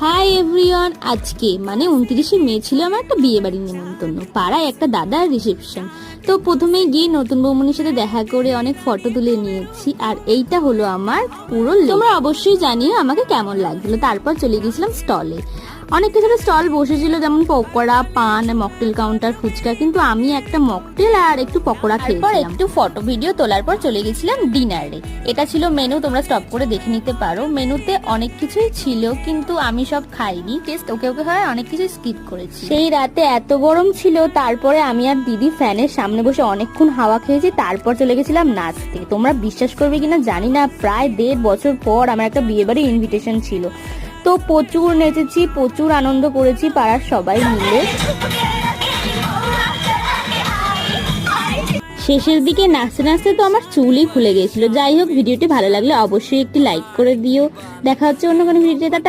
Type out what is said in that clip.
Hi everyone, আজকে মানে 29শে মে ছিল আমার একটা বিয়ে বাড়ির নিমন্ত্রণ, পাড়ায় একটা দাদার রিসেপশন। তো প্রথমেই গিয়ে নতুন বৌমনির সাথে দেখা করে অনেক ফটো তুলে নিয়েছি, আর এইটা হলো আমার পুরো। তোমরা অবশ্যই জানিও আমাকে কেমন লাগছিল। তারপর চলে গেছিলাম স্টলে। অনেক কিছু স্টল বসেছিল, যেমন পকোড়া, পান, মকটেল কাউন্টার, ফুচকা, কিন্তু আমি একটা মকটেল আর একটু পকোড়া খেয়েছিলাম। একটু ফটো ভিডিও তোলার পর চলে গেছিলাম ডিনারে। এটা ছিল মেনু, তোমরা স্টপ করে দেখে নিতে পারো। মেনুতে অনেক কিছুই ছিল, কিন্তু আমি সব খাইনি, টেস্ট ওকে ওকে হয়, অনেক কিছু স্কিপ করেছি। সেই রাতে এত গরম ছিল, তারপরে আমি আর দিদি ফ্যানের সামনে বসে অনেকক্ষণ হাওয়া খেয়েছি। তারপর চলে গেছিলাম নাচতে। তোমরা বিশ্বাস করবে কিনা জানি না, প্রায় 1.5 বছর পর আমার একটা বিয়ে বাড়ির ইনভিটেশন ছিল। তো প্রচুর নেচেছি, প্রচুর আনন্দ করেছি পাড়ার সবাই মিলে। শেষের দিকে নাচতে নাচতে তো আমার চুলই খুলে গেছিল। যাই হোক, ভিডিওটি ভালো লাগলে অবশ্যই একটি লাইক করে দিও। দেখা হচ্ছে অন্য কোনো ভিডিওতে।